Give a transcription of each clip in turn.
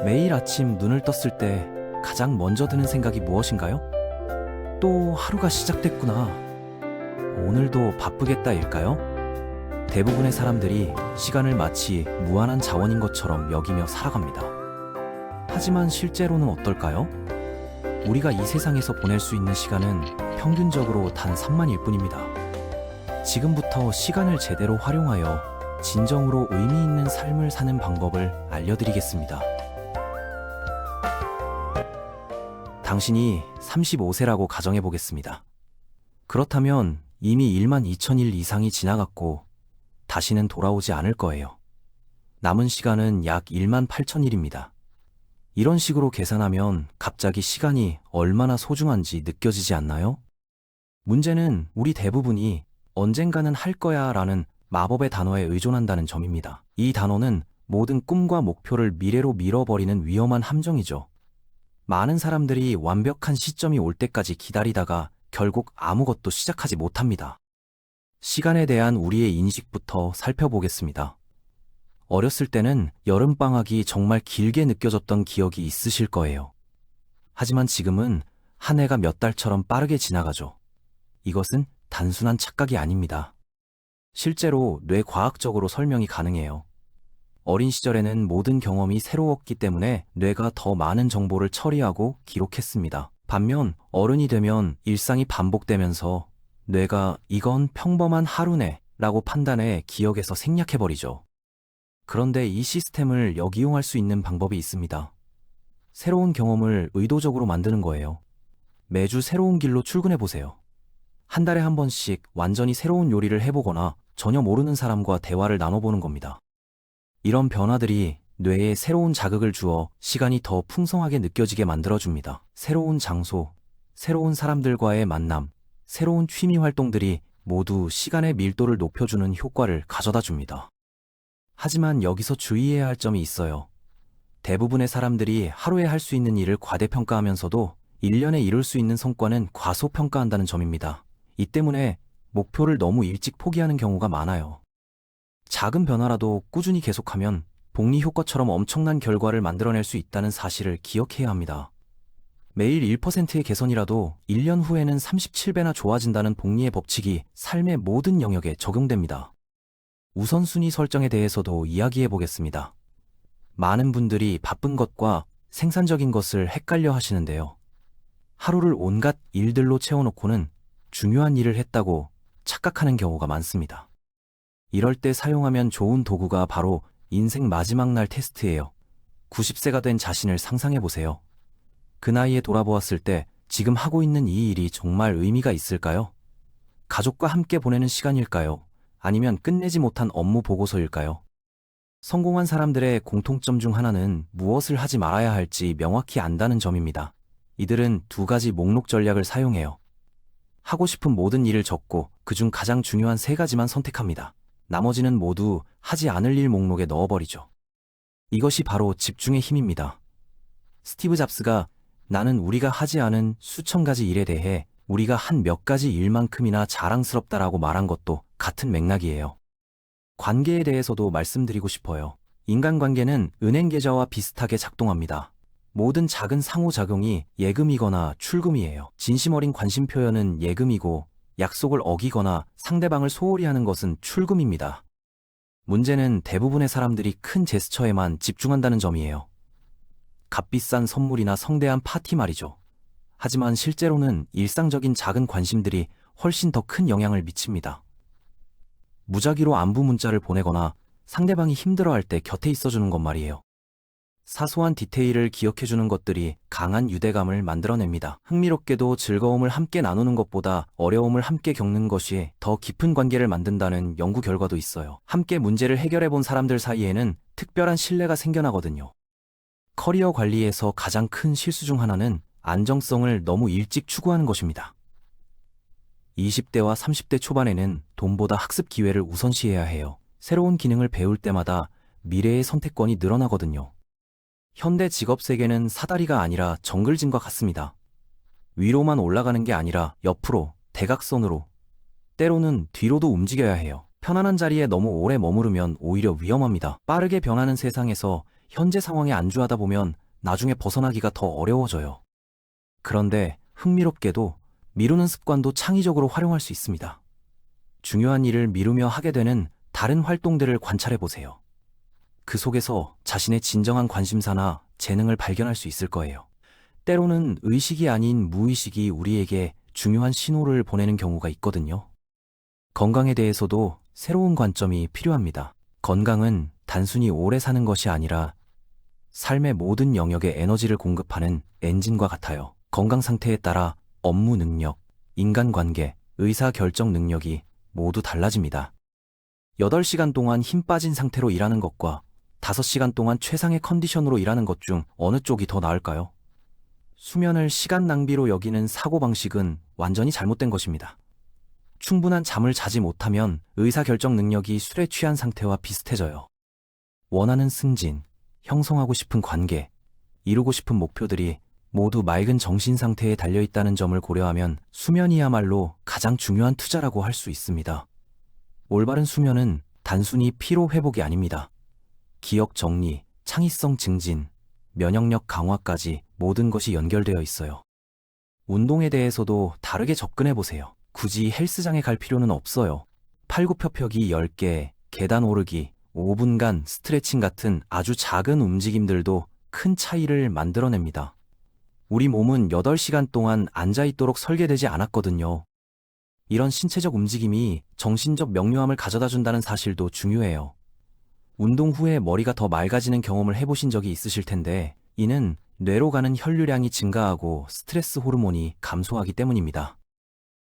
매일 아침 눈을 떴을 때 가장 먼저 드는 생각이 무엇인가요? 또 하루가 시작됐구나. 오늘도 바쁘겠다일까요? 대부분의 사람들이 시간을 마치 무한한 자원인 것처럼 여기며 살아갑니다. 하지만 실제로는 어떨까요? 우리가 이 세상에서 보낼 수 있는 시간은 평균적으로 단 3만일 뿐입니다. 지금부터 시간을 제대로 활용하여 진정으로 의미 있는 삶을 사는 방법을 알려드리겠습니다. 당신이 35세라고 가정해 보겠습니다. 그렇다면 이미 1만 2천일 이상이 지나갔고 다시는 돌아오지 않을 거예요. 남은 시간은 약 1만 8천일입니다. 이런 식으로 계산하면 갑자기 시간이 얼마나 소중한지 느껴지지 않나요? 문제는 우리 대부분이 언젠가는 할 거야 라는 마법의 단어에 의존한다는 점입니다. 이 단어는 모든 꿈과 목표를 미래로 밀어버리는 위험한 함정이죠. 많은 사람들이 완벽한 시점이 올 때까지 기다리다가 결국 아무것도 시작하지 못합니다. 시간에 대한 우리의 인식부터 살펴보겠습니다. 어렸을 때는 여름방학이 정말 길게 느껴졌던 기억이 있으실 거예요. 하지만 지금은 한 해가 몇 달처럼 빠르게 지나가죠. 이것은 단순한 착각이 아닙니다. 실제로 뇌과학적으로 설명이 가능해요. 어린 시절에는 모든 경험이 새로웠기 때문에 뇌가 더 많은 정보를 처리하고 기록했습니다. 반면 어른이 되면 일상이 반복되면서 뇌가 이건 평범한 하루네 라고 판단해 기억에서 생략해버리죠. 그런데 이 시스템을 역이용할 수 있는 방법이 있습니다. 새로운 경험을 의도적으로 만드는 거예요. 매주 새로운 길로 출근해보세요. 한 달에 한 번씩 완전히 새로운 요리를 해보거나 전혀 모르는 사람과 대화를 나눠보는 겁니다. 이런 변화들이 뇌에 새로운 자극을 주어 시간이 더 풍성하게 느껴지게 만들어줍니다. 새로운 장소, 새로운 사람들과의 만남, 새로운 취미 활동들이 모두 시간의 밀도를 높여주는 효과를 가져다 줍니다. 하지만 여기서 주의해야 할 점이 있어요. 대부분의 사람들이 하루에 할 수 있는 일을 과대평가하면서도 1년에 이룰 수 있는 성과는 과소평가한다는 점입니다. 이 때문에 목표를 너무 일찍 포기하는 경우가 많아요. 작은 변화라도 꾸준히 계속하면 복리 효과처럼 엄청난 결과를 만들어낼 수 있다는 사실을 기억해야 합니다. 매일 1%의 개선이라도 1년 후에는 37배나 좋아진다는 복리의 법칙이 삶의 모든 영역에 적용됩니다. 우선순위 설정에 대해서도 이야기해 보겠습니다. 많은 분들이 바쁜 것과 생산적인 것을 헷갈려 하시는데요. 하루를 온갖 일들로 채워놓고는 중요한 일을 했다고 착각하는 경우가 많습니다. 이럴 때 사용하면 좋은 도구가 바로 인생 마지막 날 테스트예요. 90세가 된 자신을 상상해 보세요. 그 나이에 돌아보았을 때 지금 하고 있는 이 일이 정말 의미가 있을까요? 가족과 함께 보내는 시간일까요? 아니면 끝내지 못한 업무 보고서일까요? 성공한 사람들의 공통점 중 하나는 무엇을 하지 말아야 할지 명확히 안다는 점입니다. 이들은 두 가지 목록 전략을 사용해요. 하고 싶은 모든 일을 적고 그중 가장 중요한 세 가지만 선택합니다. 나머지는 모두 하지 않을 일 목록에 넣어버리죠. 이것이 바로 집중의 힘입니다. 스티브 잡스가 나는 우리가 하지 않은 수천 가지 일에 대해 우리가 한 몇 가지 일만큼이나 자랑스럽다라고 말한 것도 같은 맥락이에요. 관계에 대해서도 말씀드리고 싶어요. 인간관계는 은행 계좌와 비슷하게 작동합니다. 모든 작은 상호작용이 예금이거나 출금이에요. 진심 어린 관심 표현은 예금이고 약속을 어기거나 상대방을 소홀히 하는 것은 출금입니다. 문제는 대부분의 사람들이 큰 제스처에만 집중한다는 점이에요. 값비싼 선물이나 성대한 파티 말이죠. 하지만 실제로는 일상적인 작은 관심들이 훨씬 더 큰 영향을 미칩니다. 무작위로 안부 문자를 보내거나 상대방이 힘들어할 때 곁에 있어주는 것 말이에요. 사소한 디테일을 기억해주는 것들이 강한 유대감을 만들어냅니다. 흥미롭게도 즐거움을 함께 나누는 것보다 어려움을 함께 겪는 것이 더 깊은 관계를 만든다는 연구 결과도 있어요. 함께 문제를 해결해본 사람들 사이에는 특별한 신뢰가 생겨나거든요. 커리어 관리에서 가장 큰 실수 중 하나는 안정성을 너무 일찍 추구하는 것입니다. 20대와 30대 초반에는 돈보다 학습 기회를 우선시해야 해요. 새로운 기능을 배울 때마다 미래의 선택권이 늘어나거든요. 현대 직업 세계는 사다리가 아니라 정글짐과 같습니다. 위로만 올라가는 게 아니라 옆으로, 대각선으로, 때로는 뒤로도 움직여야 해요. 편안한 자리에 너무 오래 머무르면 오히려 위험합니다. 빠르게 변하는 세상에서 현재 상황에 안주하다 보면 나중에 벗어나기가 더 어려워져요. 그런데 흥미롭게도 미루는 습관도 창의적으로 활용할 수 있습니다. 중요한 일을 미루며 하게 되는 다른 활동들을 관찰해 보세요. 그 속에서 자신의 진정한 관심사나 재능을 발견할 수 있을 거예요. 때로는 의식이 아닌 무의식이 우리에게 중요한 신호를 보내는 경우가 있거든요. 건강에 대해서도 새로운 관점이 필요합니다. 건강은 단순히 오래 사는 것이 아니라 삶의 모든 영역에 에너지를 공급하는 엔진과 같아요. 건강 상태에 따라 업무 능력, 인간관계, 의사결정 능력이 모두 달라집니다. 8시간 동안 힘 빠진 상태로 일하는 것과 5시간 동안 최상의 컨디션으로 일하는 것 중 어느 쪽이 더 나을까요? 수면을 시간 낭비로 여기는 사고방식은 완전히 잘못된 것입니다. 충분한 잠을 자지 못하면 의사결정 능력이 술에 취한 상태와 비슷해져요. 원하는 승진, 형성하고 싶은 관계, 이루고 싶은 목표들이 모두 맑은 정신 상태에 달려있다는 점을 고려하면 수면이야말로 가장 중요한 투자라고 할 수 있습니다. 올바른 수면은 단순히 피로 회복이 아닙니다. 기억 정리, 창의성 증진, 면역력 강화까지 모든 것이 연결되어 있어요. 운동에 대해서도 다르게 접근해 보세요. 굳이 헬스장에 갈 필요는 없어요. 팔굽혀펴기 10개, 계단 오르기, 5분간 스트레칭 같은 아주 작은 움직임들도 큰 차이를 만들어냅니다. 우리 몸은 8시간 동안 앉아있도록 설계되지 않았거든요. 이런 신체적 움직임이 정신적 명료함을 가져다 준다는 사실도 중요해요. 운동 후에 머리가 더 맑아지는 경험을 해보신 적이 있으실 텐데, 이는 뇌로 가는 혈류량이 증가하고 스트레스 호르몬이 감소하기 때문입니다.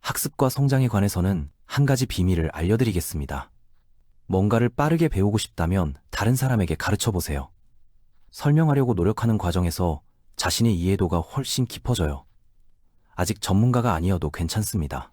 학습과 성장에 관해서는 한 가지 비밀을 알려드리겠습니다. 뭔가를 빠르게 배우고 싶다면 다른 사람에게 가르쳐 보세요. 설명하려고 노력하는 과정에서 자신의 이해도가 훨씬 깊어져요. 아직 전문가가 아니어도 괜찮습니다.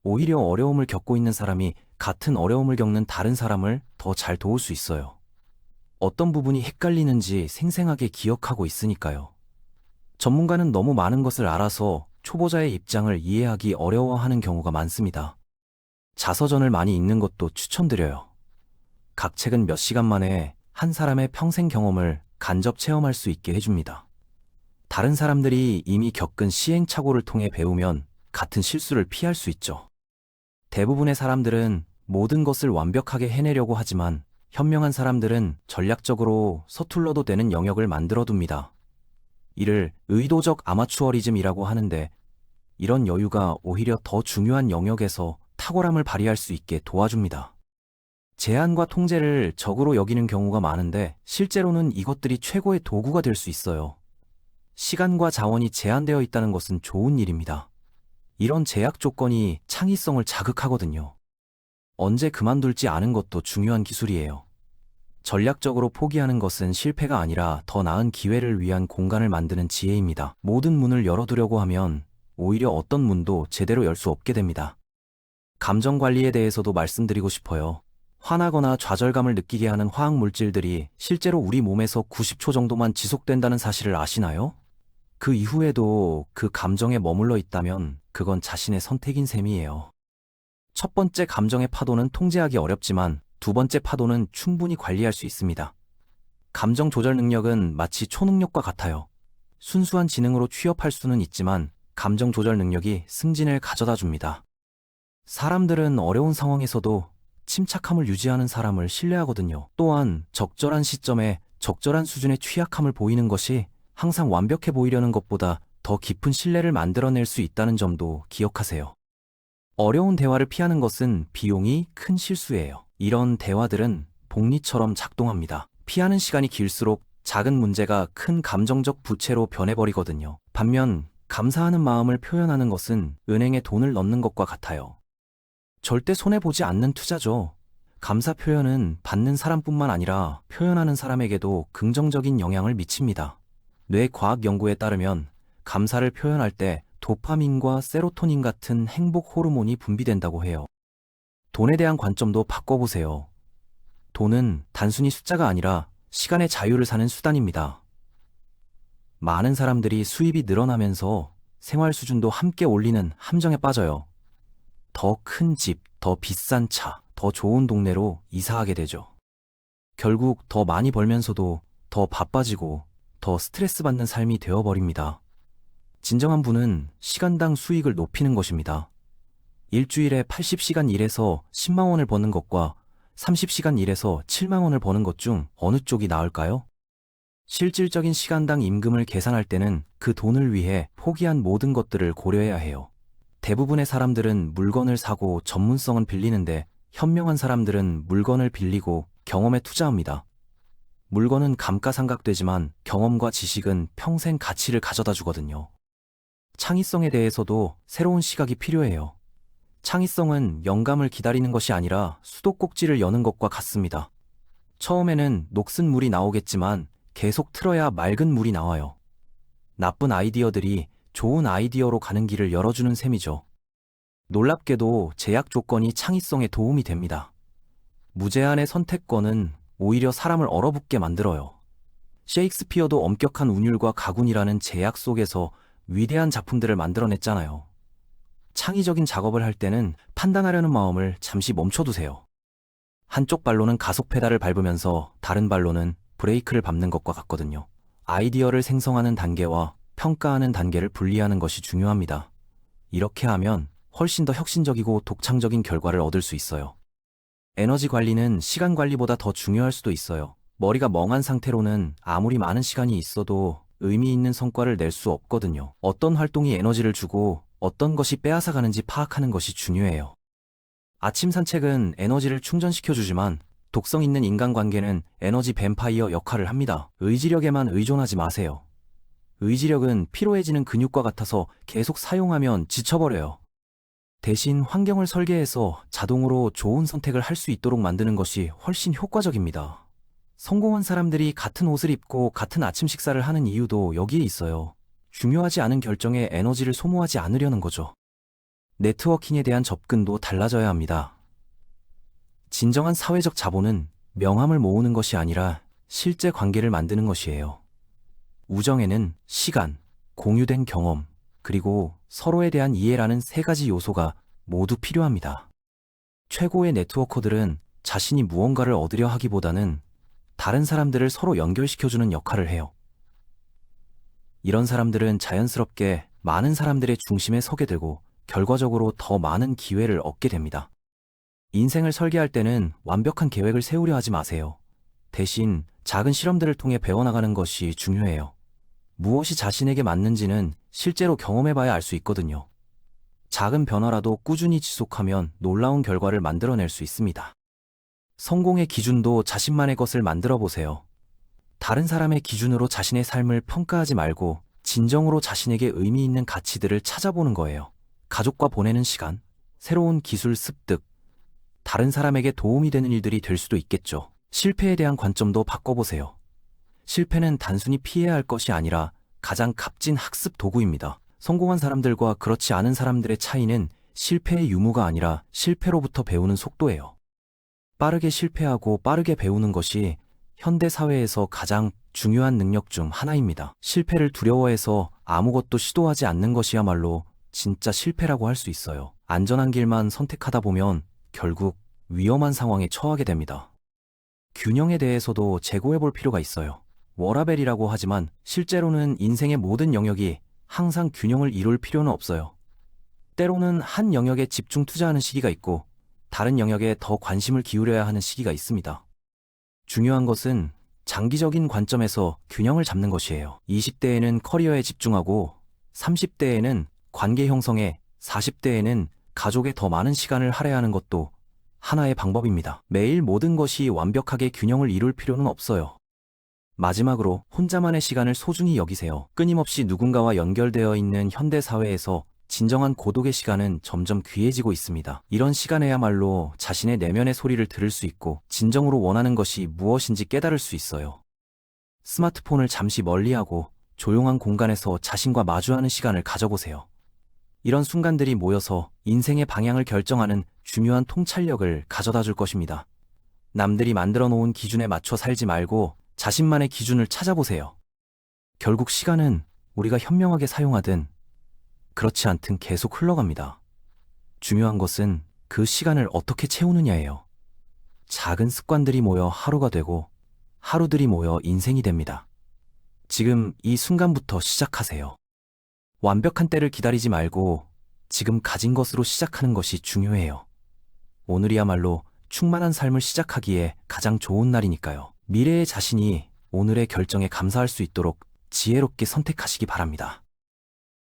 오히려 어려움을 겪고 있는 사람이 같은 어려움을 겪는 다른 사람을 더 잘 도울 수 있어요. 어떤 부분이 헷갈리는지 생생하게 기억하고 있으니까요. 전문가는 너무 많은 것을 알아서 초보자의 입장을 이해하기 어려워하는 경우가 많습니다. 자서전을 많이 읽는 것도 추천드려요. 각 책은 몇 시간 만에 한 사람의 평생 경험을 간접 체험할 수 있게 해줍니다. 다른 사람들이 이미 겪은 시행착오를 통해 배우면 같은 실수를 피할 수 있죠. 대부분의 사람들은 모든 것을 완벽하게 해내려고 하지만 현명한 사람들은 전략적으로 서툴러도 되는 영역을 만들어둡니다. 이를 의도적 아마추어리즘이라고 하는데, 이런 여유가 오히려 더 중요한 영역에서 탁월함을 발휘할 수 있게 도와줍니다. 제한과 통제를 적으로 여기는 경우가 많은데 실제로는 이것들이 최고의 도구가 될 수 있어요. 시간과 자원이 제한되어 있다는 것은 좋은 일입니다. 이런 제약 조건이 창의성을 자극하거든요. 언제 그만둘지 아는 것도 중요한 기술이에요. 전략적으로 포기하는 것은 실패가 아니라 더 나은 기회를 위한 공간을 만드는 지혜입니다. 모든 문을 열어두려고 하면 오히려 어떤 문도 제대로 열 수 없게 됩니다. 감정 관리에 대해서도 말씀드리고 싶어요. 화나거나 좌절감을 느끼게 하는 화학 물질들이 실제로 우리 몸에서 90초 정도만 지속된다는 사실을 아시나요? 그 이후에도 그 감정에 머물러 있다면 그건 자신의 선택인 셈이에요. 첫 번째 감정의 파도는 통제하기 어렵지만 두 번째 파도는 충분히 관리할 수 있습니다. 감정 조절 능력은 마치 초능력과 같아요. 순수한 지능으로 취업할 수는 있지만 감정 조절 능력이 승진을 가져다 줍니다. 사람들은 어려운 상황에서도 침착함을 유지하는 사람을 신뢰하거든요. 또한 적절한 시점에 적절한 수준의 취약함을 보이는 것이 항상 완벽해 보이려는 것보다 더 깊은 신뢰를 만들어낼 수 있다는 점도 기억하세요. 어려운 대화를 피하는 것은 비용이 큰 실수예요. 이런 대화들은 복리처럼 작동합니다. 피하는 시간이 길수록 작은 문제가 큰 감정적 부채로 변해버리거든요. 반면 감사하는 마음을 표현하는 것은 은행에 돈을 넣는 것과 같아요. 절대 손해보지 않는 투자죠. 감사 표현은 받는 사람뿐만 아니라 표현하는 사람에게도 긍정적인 영향을 미칩니다. 뇌 과학 연구에 따르면 감사를 표현할 때 도파민과 세로토닌 같은 행복 호르몬이 분비된다고 해요. 돈에 대한 관점도 바꿔보세요. 돈은 단순히 숫자가 아니라 시간의 자유를 사는 수단입니다. 많은 사람들이 수입이 늘어나면서 생활 수준도 함께 올리는 함정에 빠져요. 더 큰 집, 더 비싼 차, 더 좋은 동네로 이사하게 되죠. 결국 더 많이 벌면서도 더 바빠지고 더 스트레스 받는 삶이 되어버립니다. 진정한 부는 시간당 수익을 높이는 것입니다. 일주일에 80시간 일해서 10만 원을 버는 것과 30시간 일해서 7만 원을 버는 것 중 어느 쪽이 나을까요? 실질적인 시간당 임금을 계산할 때는 그 돈을 위해 포기한 모든 것들을 고려해야 해요. 대부분의 사람들은 물건을 사고 전문성은 빌리는데 현명한 사람들은 물건을 빌리고 경험에 투자합니다. 물건은 감가상각되지만 경험과 지식은 평생 가치를 가져다 주거든요. 창의성에 대해서도 새로운 시각이 필요해요. 창의성은 영감을 기다리는 것이 아니라 수도꼭지를 여는 것과 같습니다. 처음에는 녹슨 물이 나오겠지만 계속 틀어야 맑은 물이 나와요. 나쁜 아이디어들이 좋은 아이디어로 가는 길을 열어주는 셈이죠. 놀랍게도 제약 조건이 창의성에 도움이 됩니다. 무제한의 선택권은 오히려 사람을 얼어붙게 만들어요. 셰익스피어도 엄격한 운율과 가군이라는 제약 속에서 위대한 작품들을 만들어냈잖아요. 창의적인 작업을 할 때는 판단하려는 마음을 잠시 멈춰두세요. 한쪽 발로는 가속 페달을 밟으면서 다른 발로는 브레이크를 밟는 것과 같거든요. 아이디어를 생성하는 단계와 평가하는 단계를 분리하는 것이 중요합니다. 이렇게 하면 훨씬 더 혁신적이고 독창적인 결과를 얻을 수 있어요. 에너지 관리는 시간 관리보다 더 중요할 수도 있어요. 머리가 멍한 상태로는 아무리 많은 시간이 있어도 의미 있는 성과를 낼 수 없거든요. 어떤 활동이 에너지를 주고 어떤 것이 빼앗아가는지 파악하는 것이 중요해요. 아침 산책은 에너지를 충전시켜주지만 독성 있는 인간관계는 에너지 뱀파이어 역할을 합니다. 의지력에만 의존하지 마세요. 의지력은 피로해지는 근육과 같아서 계속 사용하면 지쳐버려요. 대신 환경을 설계해서 자동으로 좋은 선택을 할 수 있도록 만드는 것이 훨씬 효과적입니다. 성공한 사람들이 같은 옷을 입고 같은 아침 식사를 하는 이유도 여기에 있어요. 중요하지 않은 결정에 에너지를 소모하지 않으려는 거죠. 네트워킹에 대한 접근도 달라져야 합니다. 진정한 사회적 자본은 명함을 모으는 것이 아니라 실제 관계를 만드는 것이에요. 우정에는 시간, 공유된 경험, 그리고 서로에 대한 이해라는 세 가지 요소가 모두 필요합니다. 최고의 네트워커들은 자신이 무언가를 얻으려 하기보다는 다른 사람들을 서로 연결시켜주는 역할을 해요. 이런 사람들은 자연스럽게 많은 사람들의 중심에 서게 되고 결과적으로 더 많은 기회를 얻게 됩니다. 인생을 설계할 때는 완벽한 계획을 세우려 하지 마세요. 대신 작은 실험들을 통해 배워나가는 것이 중요해요. 무엇이 자신에게 맞는지는 실제로 경험해봐야 알 수 있거든요. 작은 변화라도 꾸준히 지속하면 놀라운 결과를 만들어낼 수 있습니다. 성공의 기준도 자신만의 것을 만들어 보세요. 다른 사람의 기준으로 자신의 삶을 평가하지 말고 진정으로 자신에게 의미 있는 가치들을 찾아보는 거예요. 가족과 보내는 시간, 새로운 기술 습득, 다른 사람에게 도움이 되는 일들이 될 수도 있겠죠. 실패에 대한 관점도 바꿔보세요. 실패는 단순히 피해야 할 것이 아니라 가장 값진 학습 도구입니다. 성공한 사람들과 그렇지 않은 사람들의 차이는 실패의 유무가 아니라 실패로부터 배우는 속도예요. 빠르게 실패하고 빠르게 배우는 것이 현대 사회에서 가장 중요한 능력 중 하나입니다. 실패를 두려워해서 아무것도 시도하지 않는 것이야말로 진짜 실패라고 할 수 있어요. 안전한 길만 선택하다 보면 결국 위험한 상황에 처하게 됩니다. 균형에 대해서도 재고해 볼 필요가 있어요. 워라벨이라고 하지만 실제로는 인생의 모든 영역이 항상 균형을 이룰 필요는 없어요. 때로는 한 영역에 집중 투자하는 시기가 있고 다른 영역에 더 관심을 기울여야 하는 시기가 있습니다. 중요한 것은 장기적인 관점에서 균형을 잡는 것이에요. 20대에는 커리어에 집중하고 30대에는 관계 형성에, 40대에는 가족에 더 많은 시간을 할애하는 것도 하나의 방법입니다. 매일 모든 것이 완벽하게 균형을 이룰 필요는 없어요. 마지막으로 혼자만의 시간을 소중히 여기세요. 끊임없이 누군가와 연결되어 있는 현대 사회에서 진정한 고독의 시간은 점점 귀해지고 있습니다. 이런 시간에야말로 자신의 내면의 소리를 들을 수 있고 진정으로 원하는 것이 무엇인지 깨달을 수 있어요. 스마트폰을 잠시 멀리하고 조용한 공간에서 자신과 마주하는 시간을 가져보세요. 이런 순간들이 모여서 인생의 방향을 결정하는 중요한 통찰력을 가져다 줄 것입니다. 남들이 만들어 놓은 기준에 맞춰 살지 말고 자신만의 기준을 찾아보세요. 결국 시간은 우리가 현명하게 사용하든 그렇지 않든 계속 흘러갑니다. 중요한 것은 그 시간을 어떻게 채우느냐예요. 작은 습관들이 모여 하루가 되고 하루들이 모여 인생이 됩니다. 지금 이 순간부터 시작하세요. 완벽한 때를 기다리지 말고 지금 가진 것으로 시작하는 것이 중요해요. 오늘이야말로 충만한 삶을 시작하기에 가장 좋은 날이니까요. 미래의 자신이 오늘의 결정에 감사할 수 있도록 지혜롭게 선택하시기 바랍니다.